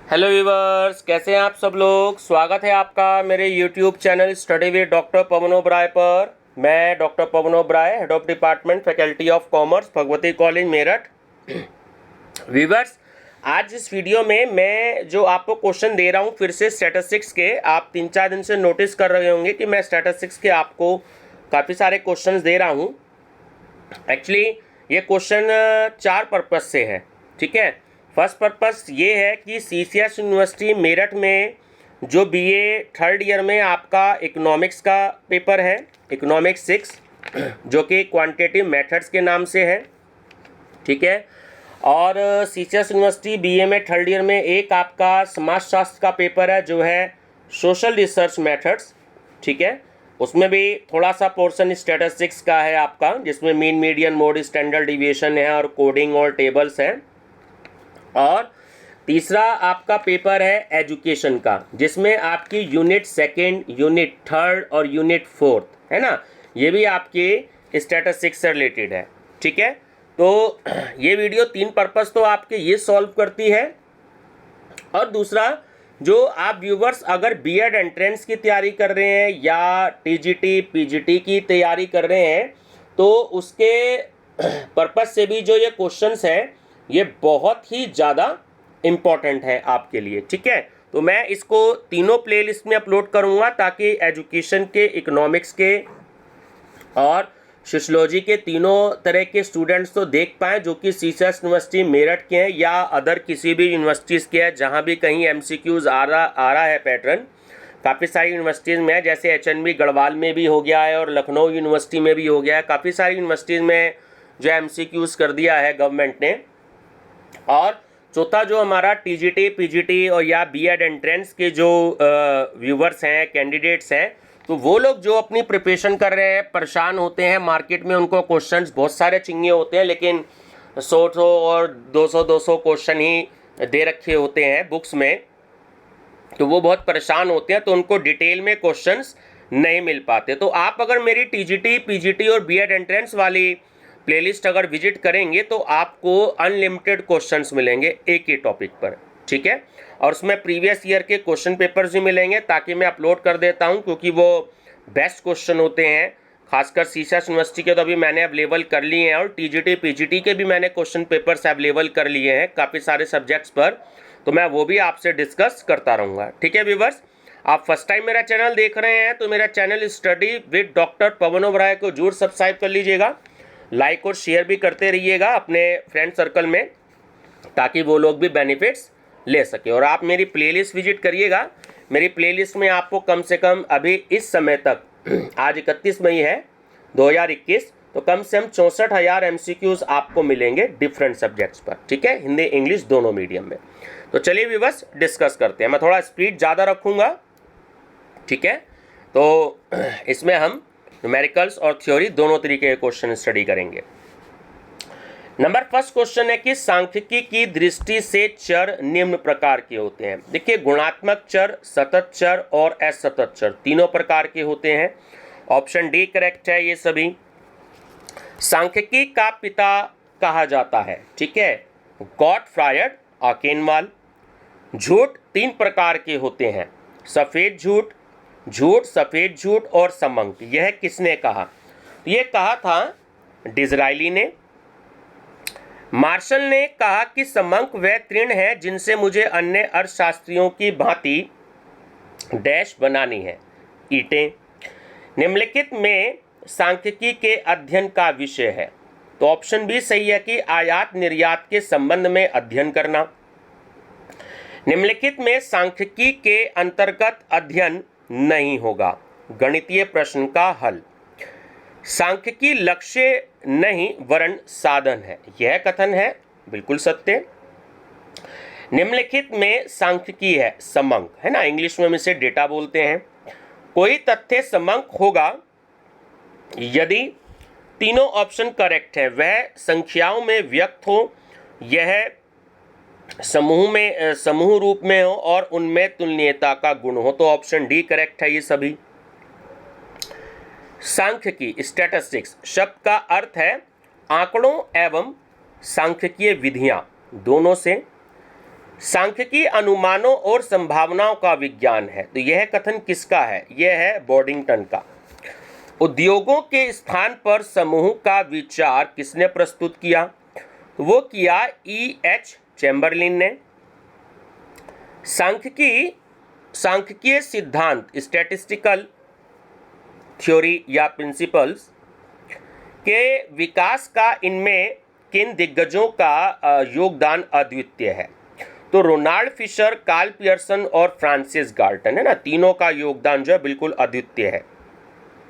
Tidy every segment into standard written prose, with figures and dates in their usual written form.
Hello viewers, कैसे हैं आप सब लोग। स्वागत है आपका मेरे YouTube channel study with doctor Pawan Oberoi पर। मैं doctor Pawan Oberoi, head of department faculty of commerce, Bhagwati college Meerut. Viewers, आज इस वीडियो में मैं जो आपको क्वेश्चन दे रहा हूं फिर से स्टैटिस्टिक्स के, आप 3-4 दिन से नोटिस कर रहे होंगे कि मैं स्टैटिस्टिक्स के आपको काफ़ी सारे क्वेश्चन दे रहा हूँ। एक्चुअली ये क्वेश्चन 4 पर्पज़ से है, ठीक है। फर्स्ट पर्पस ये है कि सीसीएस यूनिवर्सिटी मेरठ में जो बीए थर्ड ईयर में आपका इकोनॉमिक्स का पेपर है, इकोनॉमिक्स 6, जो कि क्वांटिटेटिव मेथड्स के नाम से है, ठीक है। और सीसीएस यूनिवर्सिटी बीए में थर्ड ईयर में एक आपका समाजशास्त्र का पेपर है जो है सोशल रिसर्च मेथड्स, ठीक है। उसमें भी थोड़ा सा पोर्शन स्टैटिस्टिक्स का है आपका, जिसमें mean, median, mode, standard deviation है और कोडिंग और टेबल्स हैं। और तीसरा आपका पेपर है एजुकेशन का, जिसमें आपकी यूनिट सेकेंड, यूनिट थर्ड और यूनिट फोर्थ है ना, ये भी आपके स्टैटिस्टिक्स से रिलेटेड है, ठीक है। तो ये वीडियो 3 पर्पस तो आपके ये सॉल्व करती है। और दूसरा, जो आप व्यूवर्स अगर बीएड एंट्रेंस की तैयारी कर रहे हैं या टीजीटी पीजीटी की तैयारी कर रहे हैं, तो उसके पर्पस से भी जो ये क्वेश्चंस हैं ये बहुत ही ज़्यादा इम्पॉर्टेंट है आपके लिए, ठीक है। तो मैं इसको तीनों प्लेलिस्ट में अपलोड करूँगा ताकि एजुकेशन के, इकोनॉमिक्स के और सोशियोलॉजी के तीनों तरह के स्टूडेंट्स तो देख पाएँ, जो कि सीसीएस यूनिवर्सिटी मेरठ के हैं या अदर किसी भी यूनिवर्सिटीज़ के हैं जहाँ भी कहीं एमसीक्यूज़ आ रहा है पैटर्न। काफ़ी सारी यूनिवर्सिटीज़ में है, जैसे एचएनबी गढ़वाल में भी हो गया है और लखनऊ यूनिवर्सिटी में भी हो गया है। काफ़ी सारी यूनिवर्सिटीज़ में जो एमसीक्यूज़ कर दिया है गवर्नमेंट ने। और चौथा, जो हमारा टीजीटी पीजीटी और या बीएड एंट्रेंस के जो व्यूवर्स हैं, कैंडिडेट्स हैं, तो वो लोग जो अपनी प्रिपरेशन कर रहे हैं, परेशान होते हैं मार्केट में, उनको क्वेश्चंस बहुत सारे चाहिए होते हैं, लेकिन 100 और 200 क्वेश्चन ही दे रखे होते हैं बुक्स में, तो वो बहुत परेशान होते हैं, तो उनको डिटेल में क्वेश्चंस नहीं मिल पाते। तो आप अगर मेरी टीजीटी पीजीटी और बीएड एंट्रेंस वाली प्लेलिस्ट अगर विजिट करेंगे तो आपको अनलिमिटेड क्वेश्चंस मिलेंगे एक ही टॉपिक पर, ठीक है। और उसमें प्रीवियस ईयर के क्वेश्चन पेपर्स भी मिलेंगे, ताकि मैं अपलोड कर देता हूं, क्योंकि वो बेस्ट क्वेश्चन होते हैं। खासकर सीसीएस यूनिवर्सिटी के तो अभी मैंने अवेलेबल कर लिए हैं, और टीजीटी पीजीटी के भी मैंने क्वेश्चन पेपर्स अवेलेबल कर लिए हैं काफ़ी सारे सब्जेक्ट्स पर, तो मैं वो भी आपसे डिस्कस करता रहूँगा, ठीक है व्यूवर्स। आप फर्स्ट टाइम मेरा चैनल देख रहे हैं तो मेरा channel study with doctor Pawan Oberoi को जरूर सब्सक्राइब कर लीजिएगा, लाइक और शेयर भी करते रहिएगा अपने फ्रेंड सर्कल में, ताकि वो लोग भी बेनिफिट्स ले सके। और आप मेरी प्लेलिस्ट विजिट करिएगा। मेरी प्लेलिस्ट में आपको कम से कम अभी इस समय तक, आज 31 मई है 2021, तो कम से कम 64,000 एमसीक्यूज आपको मिलेंगे डिफरेंट सब्जेक्ट्स पर, ठीक है, हिंदी इंग्लिश दोनों मीडियम में। तो चलिए व्यूअर्स डिस्कस करते हैं। मैं थोड़ा स्पीड ज़्यादा रखूँगा, ठीक है। तो इसमें हम न्यूमेरिकल्स और थ्योरी दोनों तरीके के क्वेश्चन स्टडी करेंगे। नंबर फर्स्ट क्वेश्चन है कि सांख्यिकी की दृष्टि से चर निम्न प्रकार के होते हैं। देखिए, गुणात्मक चर, सतत चर और असतत चर तीनों प्रकार के होते हैं। ऑप्शन डी करेक्ट है ये सभी। सांख्यिकी का पिता कहा जाता है, ठीक है, गॉटफ्रायड आकेनवाल। झूठ 3 प्रकार के होते हैं, सफ़ेद झूठ, झूठ, सफ़ेद झूठ और समंक। यह किसने कहा? ये कहा था डिज़रायली ने। मार्शल ने कहा कि समंक वह तृण है जिनसे मुझे अन्य अर्थशास्त्रियों की भांति डैश बनानी है, ईंटें। निम्नलिखित में सांख्यिकी के अध्ययन का विषय है, तो ऑप्शन बी सही है कि आयात निर्यात के संबंध में अध्ययन करना। निम्नलिखित में सांख्यिकी के अंतर्गत अध्ययन नहीं होगा, गणितीय प्रश्न का हल। सांख्यिकी लक्ष्य नहीं वरन साधन है, यह कथन है बिल्कुल सत्य। निम्नलिखित में सांख्यिकी है समंक, है ना, इंग्लिश में हम इसे डेटा बोलते हैं। कोई तथ्य समंक होगा यदि तीनों ऑप्शन करेक्ट है, वह संख्याओं में व्यक्त हो, यह समूह रूप में हो और उनमें तुलनीयता का गुण हो, तो ऑप्शन डी करेक्ट है ये सभी। सांख्यिकी, स्टैटिस्टिक्स शब्द का अर्थ है आंकड़ों एवं सांख्यिकीय विधियां दोनों से। सांख्यिकी अनुमानों और संभावनाओं का विज्ञान है। तो यह कथन किसका है? यह है बोर्डिंगटन का। उद्योगों के स्थान पर समूह का विचार किसने प्रस्तुत किया? वो किया E.H. चैम्बरलिन ने। सांख्यिकीय सिद्धांत स्टैटिस्टिकल थ्योरी या प्रिंसिपल्स के विकास का इनमें किन दिग्गजों का योगदान अद्वितीय है? तो रोनाल्ड फिशर, कार्ल पियर्सन और फ्रांसिस गाल्टन, है ना, तीनों का योगदान जो है बिल्कुल अद्वितीय है,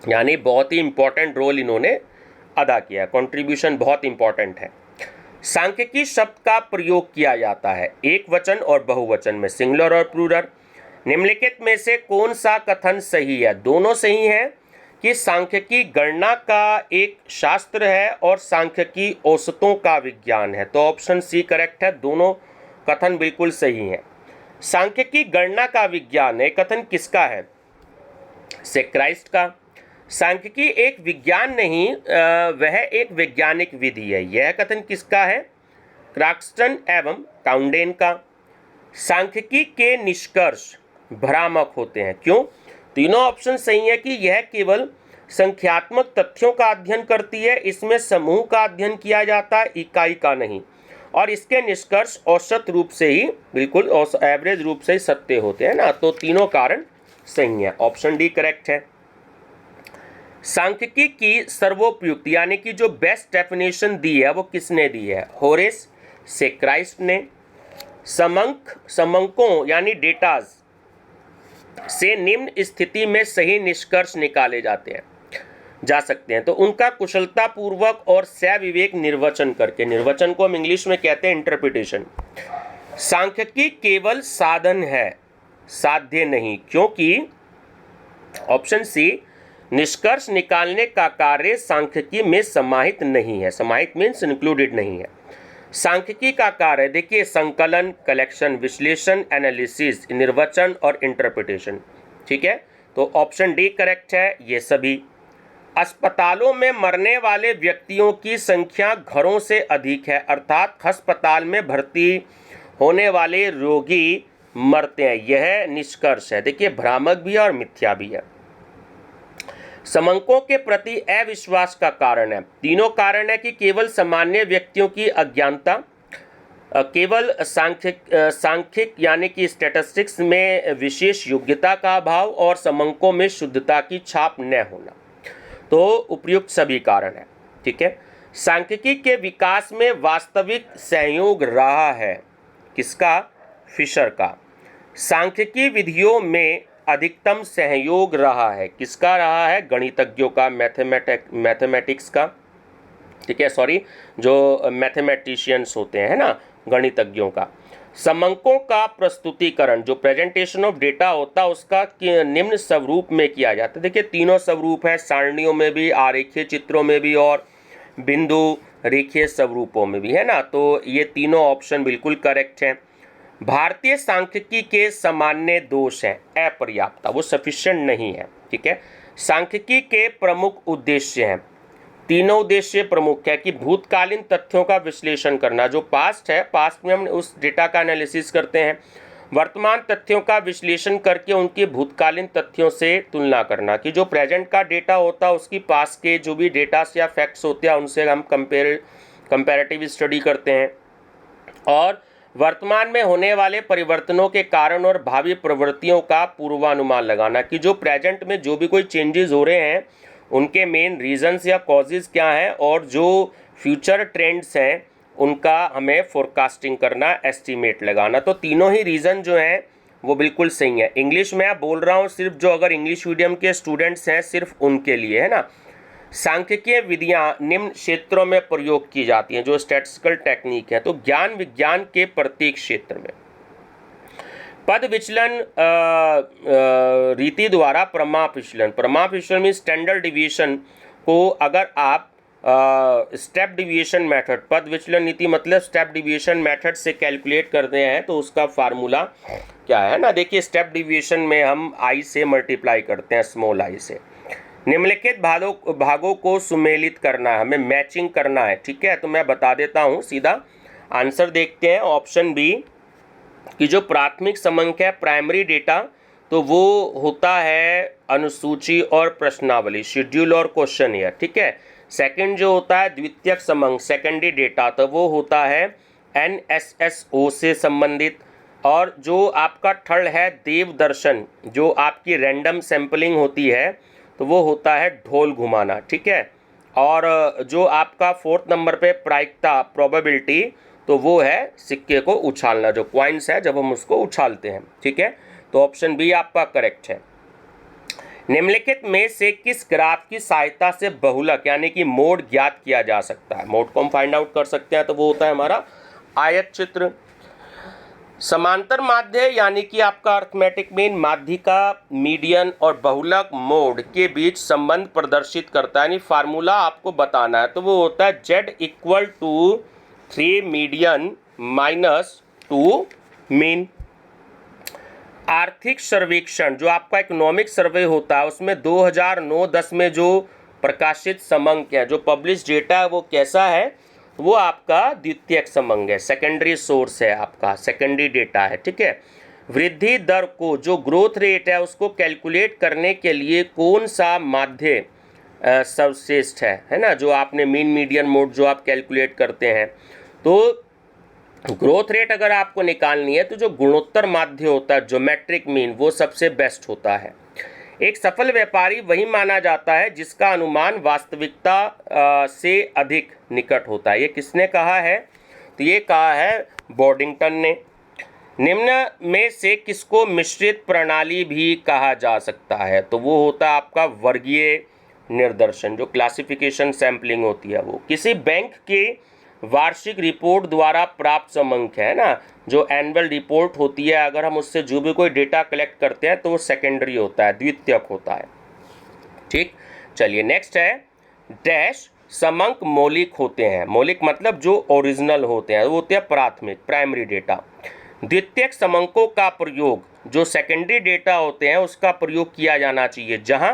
यानी बहुत ही इंपॉर्टेंट रोल इन्होंने अदा किया है, कंट्रीब्यूशन बहुत इंपॉर्टेंट है। सांख्यिकी शब्द का प्रयोग किया जाता है एक वचन और बहुवचन में, सिंगुलर और प्लूरल। निम्नलिखित में से कौन सा कथन सही है? दोनों सही है कि सांख्यिकी गणना का एक शास्त्र है और सांख्यिकी औसतों का विज्ञान है। तो ऑप्शन सी करेक्ट है, दोनों कथन बिल्कुल सही हैं। सांख्यिकी गणना का विज्ञान है, कथन किसका है? सेक्राइस्ट का। सांख्यिकी एक विज्ञान नहीं, वह एक वैज्ञानिक विधि है, यह कथन किसका है? क्राक्सटन एवं काउंडेन का। सांख्यिकी के निष्कर्ष भ्रामक होते हैं, क्यों? तीनों ऑप्शन सही है कि यह केवल संख्यात्मक तथ्यों का अध्ययन करती है, इसमें समूह का अध्ययन किया जाता है, इकाई का नहीं, और इसके निष्कर्ष औसत रूप से ही, बिल्कुल एवरेज रूप से ही सत्य होते हैं ना। तो तीनों कारण सही है, ऑप्शन डी करेक्ट है। सांख्यिकी की सर्वोपयुक्त यानी कि जो बेस्ट डेफिनेशन दी है वो किसने दी है? होरेस सेक्राइस्ट ने। समंकों यानी डेटाज से निम्न स्थिति में सही निष्कर्ष निकाले जा सकते हैं, तो उनका कुशलता पूर्वक और सविवेक निर्वचन करके, निर्वचन को हम इंग्लिश में कहते हैं इंटरप्रिटेशन। सांख्यिकी केवल साधन है, साध्य नहीं, क्योंकि ऑप्शन सी निष्कर्ष निकालने का कार्य सांख्यिकी में समाहित नहीं है, समाहित मीन्स इंक्लूडेड नहीं है। सांख्यिकी का कार्य देखिए संकलन, कलेक्शन, विश्लेषण, एनालिसिस, निर्वचन और इंटरप्रिटेशन, ठीक है। तो ऑप्शन डी करेक्ट है, ये सभी। अस्पतालों में मरने वाले व्यक्तियों की संख्या घरों से अधिक है, अर्थात अस्पताल में भर्ती होने वाले रोगी मरते हैं, यह निष्कर्ष है। देखिए भ्रामक भी है और मिथ्या भी है। समंकों के प्रति अविश्वास का कारण है, तीनों कारण है कि केवल सामान्य व्यक्तियों की अज्ञानता, केवल सांख्यिक यानी कि स्टैटिस्टिक्स में विशेष योग्यता का अभाव और समंकों में शुद्धता की छाप न होना। तो उपयुक्त सभी कारण है, ठीक है। सांख्यिकी के विकास में वास्तविक सहयोग रहा है, किसका? फिशर का। सांख्यिकी विधियों में अधिकतम सहयोग रहा है, किसका रहा है? गणितज्ञों का, मैथमेटिक्स का, ठीक है, सॉरी, जो मैथमेटिशियंस होते हैं ना, गणितज्ञों का। समंकों का प्रस्तुतिकरण, जो प्रेजेंटेशन ऑफ डेटा होता है उसका निम्न स्वरूप में किया जाता है। देखिए तीनों स्वरूप हैं, सारणियों में भी, आरेखीय चित्रों में भी और बिंदु रेखीय स्वरूपों में भी, है ना। तो ये तीनों ऑप्शन बिल्कुल करेक्ट हैं। भारतीय सांख्यिकी के सामान्य दोष हैं अपर्याप्तता, वो सफिशिएंट नहीं है, ठीक है। सांख्यिकी के प्रमुख उद्देश्य हैं, तीनों उद्देश्य प्रमुख है कि भूतकालीन तथ्यों का विश्लेषण करना, जो पास्ट है, पास्ट में हम उस डेटा का एनालिसिस करते हैं, वर्तमान तथ्यों का विश्लेषण करके उनके भूतकालीन तथ्यों से तुलना करना, कि जो प्रेजेंट का डेटा होता है उसकी पास्ट के जो भी डेटा या फैक्ट्स होते हैं उनसे हम कंपैरेटिव स्टडी करते हैं, और वर्तमान में होने वाले परिवर्तनों के कारण और भावी प्रवृत्तियों का पूर्वानुमान लगाना, कि जो प्रेजेंट में जो भी कोई चेंजेस हो रहे हैं उनके मेन रीजंस या कॉजेज क्या हैं, और जो फ्यूचर ट्रेंड्स हैं उनका हमें फोरकास्टिंग करना, एस्टीमेट लगाना। तो तीनों ही रीज़न जो हैं वो बिल्कुल सही है। इंग्लिश में आप बोल रहा हूँ सिर्फ जो अगर इंग्लिश मीडियम के स्टूडेंट्स हैं सिर्फ उनके लिए, है ना। सांख्यिकीय विधियाँ निम्न क्षेत्रों में प्रयोग की जाती हैं, जो स्टैटिस्टिकल टेक्निक है। तो ज्ञान विज्ञान के प्रत्येक क्षेत्र में पद विचलन रीति द्वारा प्रमाप विचलन में स्टैंडर्ड डिवीएशन को अगर आप स्टेप डिवीएशन मेथड, पद विचलन नीति मतलब स्टेप डिवीएशन मेथड से कैलकुलेट करते हैं, तो उसका फार्मूला क्या है ना। देखिए स्टेप डिवीएशन में हम आई से मल्टीप्लाई करते हैं, स्मॉल आई से। निम्नलिखित भागों को सुमेलित करना है, हमें मैचिंग करना है, ठीक है। तो मैं बता देता हूँ, सीधा आंसर देखते हैं। ऑप्शन बी कि जो प्राथमिक समंक है प्राइमरी डेटा, तो वो होता है अनुसूची और प्रश्नावली, शेड्यूल और क्वेश्चन ईयर, ठीक है। सेकंड जो होता है द्वितीयक समंक सेकेंडरी डेटा, तो वो होता है NSSO से संबंधित। और जो आपका थर्ड है देवदर्शन, जो आपकी रैंडम सैंपलिंग होती है, तो वो होता है ढोल घुमाना, ठीक है। और जो आपका फोर्थ नंबर पे प्रायिकता प्रोबेबिलिटी, तो वो है सिक्के को उछालना, जो क्वाइंस है जब हम उसको उछालते हैं, ठीक है। तो ऑप्शन बी आपका करेक्ट है। निम्नलिखित में से किस ग्राफ की सहायता से बहुलक यानी कि मोड ज्ञात किया जा सकता है? मोड को हम फाइंड आउट कर सकते हैं, तो वो होता है हमारा आयत चित्र। समांतर माध्य यानी कि आपका अर्थमेटिक मीन माध्यिका, मीडियन और बहुलक मोड के बीच संबंध प्रदर्शित करता है, यानी फार्मूला आपको बताना है, तो वो होता है Z equal to 3 median minus 2 mean. आर्थिक सर्वेक्षण जो आपका इकोनॉमिक सर्वे होता है, उसमें 2009-10 में जो प्रकाशित समंक है, जो पब्लिश डेटा है, वो कैसा है? वो आपका द्वितीयक समंक है, सेकेंडरी सोर्स है, आपका सेकेंडरी डेटा है, ठीक है। वृद्धि दर को, जो ग्रोथ रेट है, उसको कैलकुलेट करने के लिए कौन सा माध्य सर्वश्रेष्ठ है ना, जो आपने मीन मीडियन मोड जो आप कैलकुलेट करते हैं। तो ग्रोथ रेट अगर आपको निकालनी है, तो जो गुणोत्तर माध्य होता है ज्योमेट्रिक मीन, वो सबसे बेस्ट होता है। एक सफल व्यापारी वही माना जाता है जिसका अनुमान वास्तविकता से अधिक निकट होता है। ये किसने कहा है? तो ये कहा है बोर्डिंगटन ने। निम्न में से किसको मिश्रित प्रणाली भी कहा जा सकता है? तो वो होता है आपका वर्गीय निर्दर्शन, जो क्लासिफिकेशन सैम्पलिंग होती है। वो किसी बैंक के वार्षिक रिपोर्ट द्वारा प्राप्त समंक है ना, जो एनुअल रिपोर्ट होती है, अगर हम उससे जो भी कोई डेटा कलेक्ट करते हैं तो वो सेकेंडरी होता है, द्वितीयक होता है, ठीक। चलिए नेक्स्ट है डैश समंक मौलिक होते हैं। मौलिक मतलब जो ओरिजिनल होते हैं, वो होते हैं प्राथमिक प्राइमरी डेटा। द्वितीयक समंकों का प्रयोग जो सेकेंडरी डेटा होते हैं उसका प्रयोग किया जाना चाहिए, जहां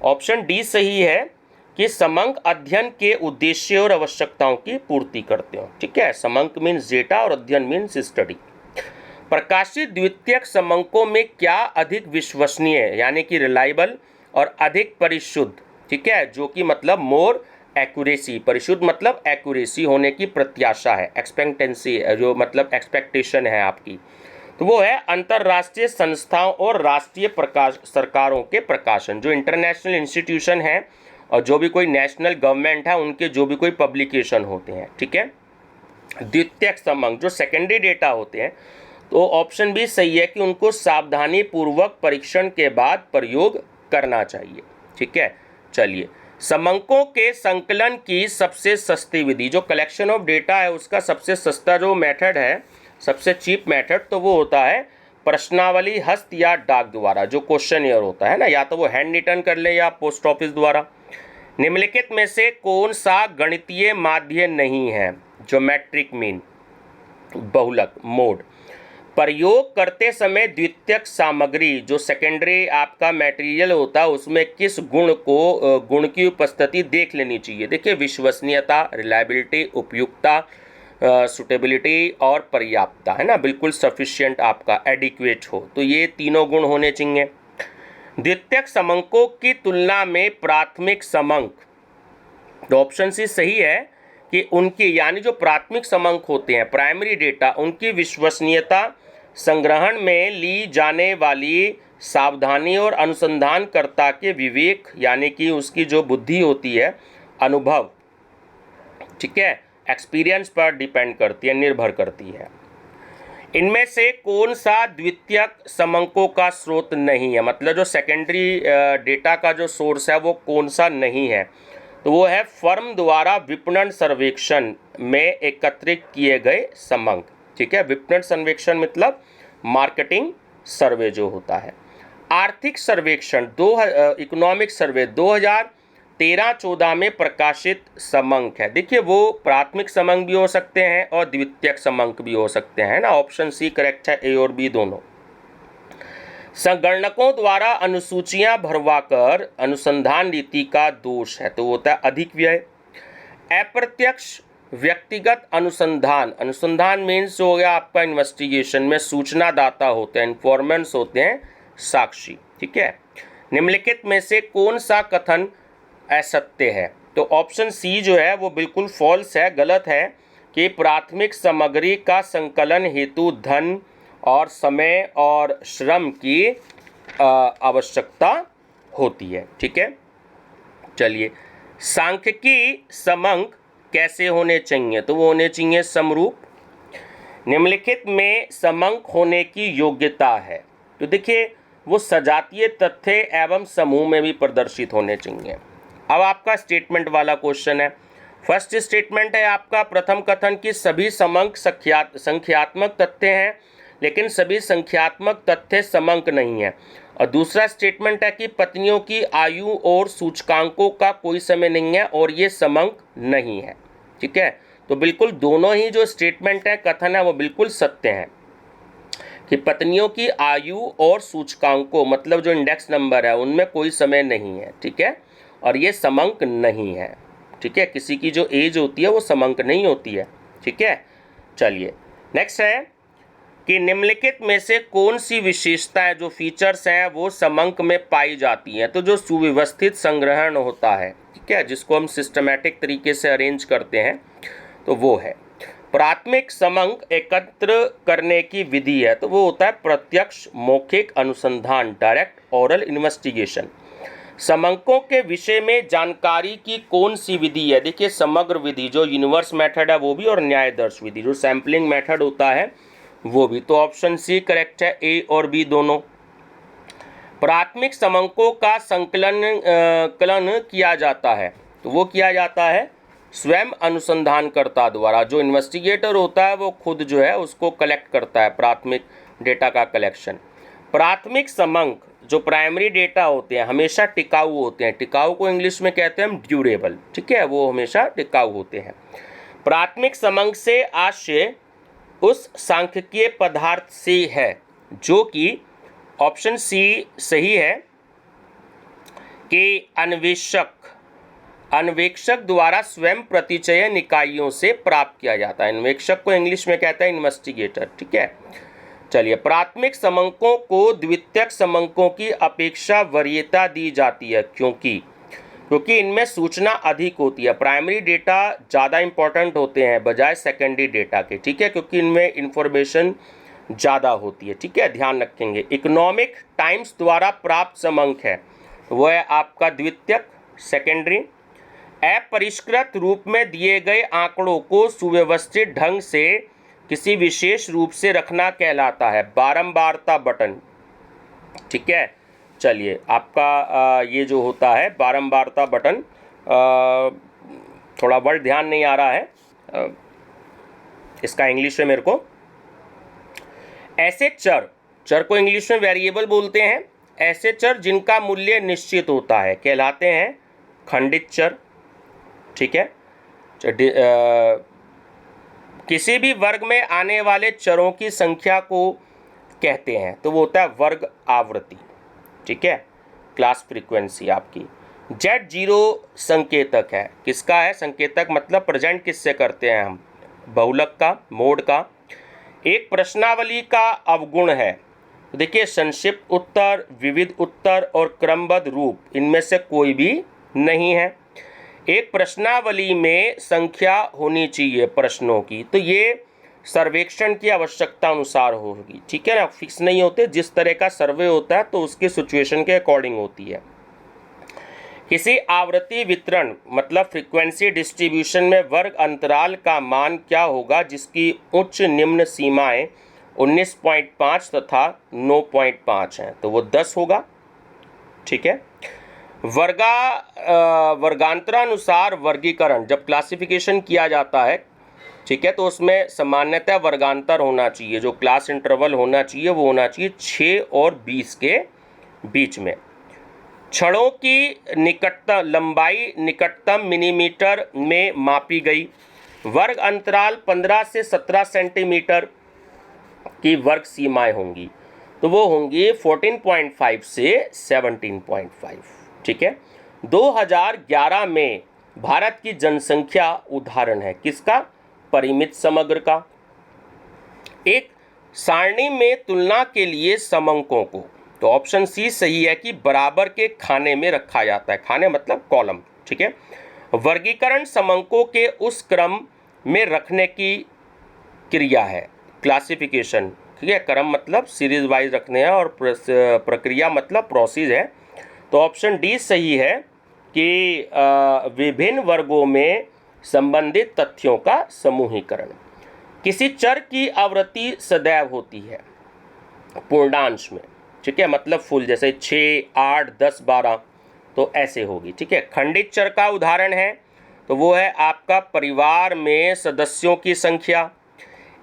ऑप्शन डी सही है कि समंक अध्ययन के उद्देश्य और आवश्यकताओं की पूर्ति करते हो, ठीक है। समंक मीन्स डेटा और अध्ययन मीन्स स्टडी। प्रकाशित द्वितीयक समंकों में क्या अधिक विश्वसनीय यानी कि रिलायबल और अधिक परिशुद्ध, ठीक है, जो कि मतलब मोर एक्यूरेसी, परिशुद्ध मतलब एक्यूरेसी होने की प्रत्याशा है, एक्सपेक्टेंसी जो मतलब एक्सपेक्टेशन है आपकी, तो वो है अंतर्राष्ट्रीय संस्थाओं और राष्ट्रीय सरकारों के प्रकाशन, जो इंटरनेशनल इंस्टीट्यूशन है और जो भी कोई नेशनल गवर्नमेंट है उनके जो भी कोई पब्लिकेशन होते हैं, ठीक है। द्वितीयक समंक जो सेकेंडरी डेटा होते हैं, तो ऑप्शन भी सही है कि उनको सावधानी पूर्वक परीक्षण के बाद प्रयोग करना चाहिए, ठीक है। चलिए समंकों के संकलन की सबसे सस्ती विधि, जो कलेक्शन ऑफ डेटा है उसका सबसे सस्ता जो मेथड है, सबसे चीप मेथड, तो वो होता है प्रश्नावली हस्त या डाक द्वारा, जो क्वेश्चन ईयर होता है ना, या तो वो हैंड रिटन कर ले या पोस्ट ऑफिस द्वारा। निम्नलिखित में से कौन सा गणितीय माध्य नहीं है? ज्योमेट्रिक मीन, बहुलक, मोड। प्रयोग करते समय द्वितीयक सामग्री जो सेकेंडरी आपका मटेरियल होता है उसमें किस गुण की उपस्थिति देख लेनी चाहिए? देखिए विश्वसनीयता, रिलायबिलिटी, उपयुक्तता, सुटेबिलिटी और पर्याप्तता, है ना, बिल्कुल सफिशिएंट आपका एडिक्वेट हो, तो ये तीनों गुण होने चाहिए। द्वितीयक समंकों की तुलना में प्राथमिक समंक, तो ऑप्शन सी सही है कि उनकी यानी जो प्राथमिक समंक होते हैं प्राइमरी डेटा, उनकी विश्वसनीयता संग्रहण में ली जाने वाली सावधानी और अनुसंधानकर्ता के विवेक यानी कि उसकी जो बुद्धि होती है, अनुभव, ठीक है, एक्सपीरियंस पर डिपेंड करती है, निर्भर करती है। इनमें से कौन सा द्वितीयक समंकों का स्रोत नहीं है, मतलब जो सेकेंडरी डेटा का जो सोर्स है वो कौन सा नहीं है? तो वो है फर्म द्वारा विपणन सर्वेक्षण में एकत्रित किए गए समंक, ठीक है। विपणन सर्वेक्षण मतलब मार्केटिंग सर्वे जो होता है। आर्थिक सर्वेक्षण इकोनॉमिक सर्वे 2013-14 में प्रकाशित समंक है। देखिए वो प्राथमिक समंक भी हो सकते हैं और द्वितीयक समंक भी हो सकते हैं ना, ऑप्शन सी करेक्ट है, ए और बी दोनों। संगणकों द्वारा अनुसूचियां भरवाकर अनुसंधान नीति का दोष है, तो होता है अधिक व्यय। अप्रत्यक्ष व्यक्तिगत अनुसंधान, अनुसंधान मीन्स हो गया आपका इन्वेस्टिगेशन में सूचनादाता होते हैं, इन्फॉर्मेंट्स होते हैं साक्षी, ठीक है। निम्नलिखित में से कौन सा कथन असत्य है? तो ऑप्शन सी जो है वो बिल्कुल फॉल्स है, गलत है कि प्राथमिक सामग्री का संकलन हेतु धन और समय और श्रम की आवश्यकता होती है, ठीक है। चलिए, सांख्यिकी समंक कैसे होने चाहिए? तो वो होने चाहिए समरूप। निम्नलिखित में समंक होने की योग्यता है, तो देखिए वो सजातीय तथ्य एवं समूह में भी प्रदर्शित होने चाहिए। अब आपका स्टेटमेंट वाला क्वेश्चन है। फर्स्ट स्टेटमेंट है आपका, प्रथम कथन कि सभी समंक संख्यात्मक तथ्य हैं, लेकिन सभी संख्यात्मक तथ्य समंक नहीं है। और दूसरा स्टेटमेंट है कि पत्नियों की आयु और सूचकांकों का कोई समय नहीं है और ये समंक नहीं है, ठीक है। तो बिल्कुल दोनों ही जो स्टेटमेंट है, कथन है, वो बिल्कुल सत्य हैं कि पत्नियों की आयु और सूचकांकों मतलब जो इंडेक्स नंबर है उनमें कोई समय नहीं है, ठीक है, और ये समंक नहीं है, ठीक है। किसी की जो एज होती है वो समंक नहीं होती है, ठीक है। चलिए, नेक्स्ट है कि निम्नलिखित में से कौन सी विशेषताएं जो फीचर्स हैं वो समंक में पाई जाती हैं? तो जो सुव्यवस्थित संग्रहण होता है, ठीक है, जिसको हम सिस्टमैटिक तरीके से अरेंज करते हैं, तो वो है प्राथमिक समंक एकत्र करने की विधि है, तो वो होता है प्रत्यक्ष मौखिक अनुसंधान, डायरेक्ट ओरल इन्वेस्टिगेशन। समंकों के विषय में जानकारी की कौन सी विधि है? देखिए, समग्र विधि जो यूनिवर्स मेथड है वो भी, और न्यायदर्श विधि जो सैम्पलिंग मेथड होता है वो भी। तो ऑप्शन सी करेक्ट है, ए और बी दोनों। प्राथमिक समंकों का कलन किया जाता है, तो वो किया जाता है स्वयं अनुसंधानकर्ता द्वारा। जो इन्वेस्टिगेटर होता है वो खुद जो है उसको कलेक्ट करता है, प्राथमिक डेटा का कलेक्शन। प्राथमिक समंक जो प्राइमरी डेटा होते हैं हमेशा टिकाऊ होते हैं, टिकाऊ को इंग्लिश में कहते हैं हम ड्यूरेबल, ठीक है, वो हमेशा टिकाऊ होते हैं। प्राथमिक समंक से आशय उस सांख्यिकीय पदार्थ से है जो कि ऑप्शन सी सही है कि अन्वेषक द्वारा स्वयं प्रतिचयन इकाइयों से प्राप्त किया जाता है। अन्वेषक को इंग्लिश में कहता है इन्वेस्टिगेटर, ठीक है। चलिए, प्राथमिक समंकों को द्वितीयक समंकों की अपेक्षा वरीयता दी जाती है क्योंकि इनमें सूचना अधिक होती है। प्राइमरी डेटा ज़्यादा इंपॉर्टेंट होते हैं बजाय सेकेंडरी डेटा के, ठीक है, क्योंकि इनमें इंफॉर्मेशन ज़्यादा होती है, ठीक है, ध्यान रखेंगे। इकोनॉमिक टाइम्स द्वारा प्राप्त समंक है, वो है आपका द्वितीयक, सेकेंडरी। अपरिष्कृत रूप में दिए गए आंकड़ों को सुव्यवस्थित ढंग से किसी विशेष रूप से रखना कहलाता है बारंबारता बटन, ठीक है। चलिए, आपका ये जो होता है बारंबारता बटन, थोड़ा वर्ड ध्यान नहीं आ रहा है इसका इंग्लिश में मेरे को। ऐसे चर को इंग्लिश में वेरिएबल बोलते हैं। ऐसे चर जिनका मूल्य निश्चित होता है कहलाते हैं खंडित चर, ठीक है। किसी भी वर्ग में आने वाले चरों की संख्या को कहते हैं, तो वो होता है वर्ग आवृत्ति, ठीक है, क्लास फ्रीक्वेंसी आपकी। Z0 संकेतक है, किसका है संकेतक? मतलब प्रेजेंट किससे करते हैं हम? बहुलक का, मोड का। एक प्रश्नावली का अवगुण है, तो देखिए संक्षिप्त उत्तर, विविध उत्तर और क्रमबद्ध रूप, इनमें से कोई भी नहीं है। एक प्रश्नावली में संख्या होनी चाहिए प्रश्नों की, तो ये सर्वेक्षण की आवश्यकता अनुसार होगी, ठीक है ना, फिक्स नहीं होते। जिस तरह का सर्वे होता है तो उसके सिचुएशन के अकॉर्डिंग होती है। किसी आवृत्ति वितरण मतलब फ्रीक्वेंसी डिस्ट्रीब्यूशन में वर्ग अंतराल का मान क्या होगा जिसकी उच्च निम्न सीमाएं 19.5 तथा 9.5 हैं? तो वो 10 होगा, ठीक है। वर्गांतरानुसार वर्गीकरण जब क्लासिफिकेशन किया जाता है, ठीक है, तो उसमें सामान्यतः वर्गांतर होना चाहिए, जो क्लास इंटरवल होना चाहिए वो होना चाहिए 6 और 20 के बीच में। छड़ों की लंबाई निकटतम मिलीमीटर में मापी गई। वर्ग अंतराल 15 से 17 सेंटीमीटर की वर्ग सीमाएं होंगी, तो वो होंगी 14.5 से 17.5, ठीक है। 2011 में भारत की जनसंख्या उदाहरण है किसका? परिमित समग्र का। एक सारणी में तुलना के लिए समंकों को, तो ऑप्शन सी सही है कि बराबर के खाने में रखा जाता है। खाने मतलब कॉलम, ठीक है। वर्गीकरण समंकों के उस क्रम में रखने की क्रिया है, क्लासिफिकेशन, ठीक है। क्रम मतलब सीरीज वाइज रखने हैं और प्रक्रिया मतलब प्रोसेस है। तो ऑप्शन डी सही है कि विभिन्न वर्गों में संबंधित तथ्यों का समूहीकरण। किसी चर की आवृत्ति सदैव होती है पूर्णांश में, ठीक है, मतलब फुल, जैसे 6, 8, 10, 12, तो ऐसे होगी, ठीक है। खंडित चर का उदाहरण है तो वो है आपका परिवार में सदस्यों की संख्या।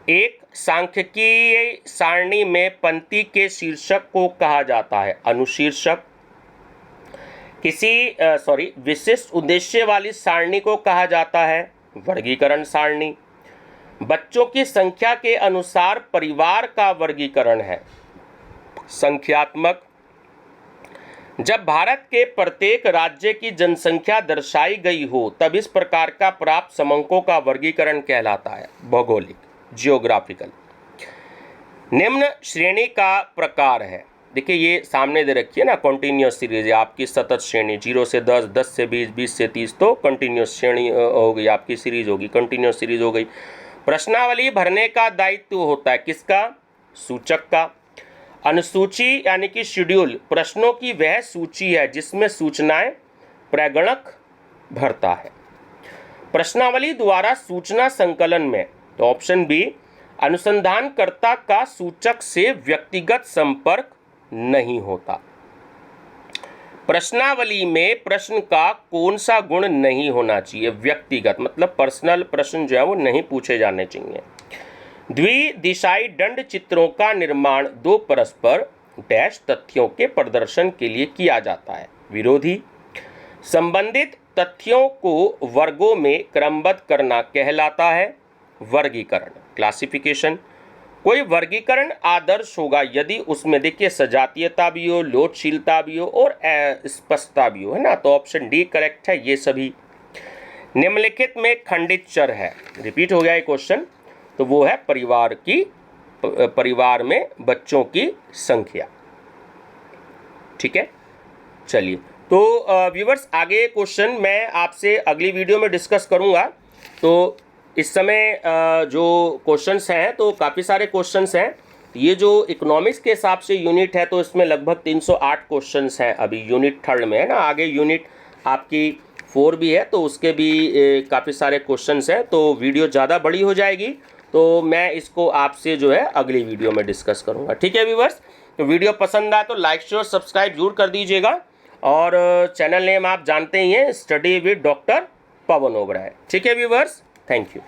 एक सांख्यिकीय सारणी में पंक्ति के शीर्षक को कहा जाता है अनुशीर्षक। विशिष्ट उद्देश्य वाली सारणी को कहा जाता है वर्गीकरण सारणी। बच्चों की संख्या के अनुसार परिवार का वर्गीकरण है संख्यात्मक। जब भारत के प्रत्येक राज्य की जनसंख्या दर्शाई गई हो तब इस प्रकार का प्राप्त समंकों का वर्गीकरण कहलाता है भौगोलिक, जियोग्राफिकल। निम्न श्रेणी का प्रकार है, देखिए ये सामने दे रखी है ना, कॉन्टिन्यूस सीरीज है आपकी सतत श्रेणी, 0 से 10, 10 से 20, 20 से 30, तो कंटिन्यूस श्रेणी हो गई आपकी, सीरीज होगी, कंटिन्यूस सीरीज हो गई। प्रश्नावली भरने का दायित्व होता है किसका? सूचक का। अनुसूची यानी कि शेड्यूल प्रश्नों की वह सूची है जिसमें सूचनाएं प्रगणक भरता है। प्रश्नावली द्वारा सूचना संकलन में, तो ऑप्शन बी, अनुसंधानकर्ता का सूचक से व्यक्तिगत संपर्क नहीं होता। प्रश्नावली में प्रश्न का कौन सा गुण नहीं होना चाहिए? व्यक्तिगत, मतलब पर्सनल प्रश्न जो है वो नहीं पूछे जाने चाहिए। द्विदिशाई दंड चित्रों का निर्माण दो परस्पर डैश तथ्यों के प्रदर्शन के लिए किया जाता है विरोधी। संबंधित तथ्यों को वर्गों में क्रमबद्ध करना कहलाता है वर्गीकरण, क्लासिफिकेशन। कोई वर्गीकरण आदर्श होगा यदि उसमें देखिए सजातीयता भी हो, लोचशीलता भी हो और स्पष्टता भी हो, है ना, तो ऑप्शन डी करेक्ट है ये सभी। निम्नलिखित में खंडित चर है, रिपीट हो गया ये क्वेश्चन, तो वो है परिवार में बच्चों की संख्या, ठीक है। चलिए, तो व्यूअर्स आगे क्वेश्चन मैं आपसे अगली वीडियो में डिस्कस करूंगा। तो इस समय जो क्वेश्चंस हैं तो काफ़ी सारे क्वेश्चंस हैं। ये जो इकोनॉमिक्स के हिसाब से यूनिट है तो इसमें लगभग 308 क्वेश्चंस हैं अभी यूनिट थर्ड में, है ना। आगे यूनिट आपकी 4 भी है तो उसके भी काफ़ी सारे क्वेश्चंस हैं, तो वीडियो ज़्यादा बड़ी हो जाएगी, तो मैं इसको आपसे जो है अगली वीडियो में डिस्कस करूँगा, ठीक है व्यूअर्स। तो वीडियो पसंद आए तो लाइक शेयर सब्सक्राइब जरूर कर दीजिएगा, और चैनल नेम आप जानते ही हैं, study with doctor Pawan Oberoi, ठीक है व्यूअर्स। Thank you.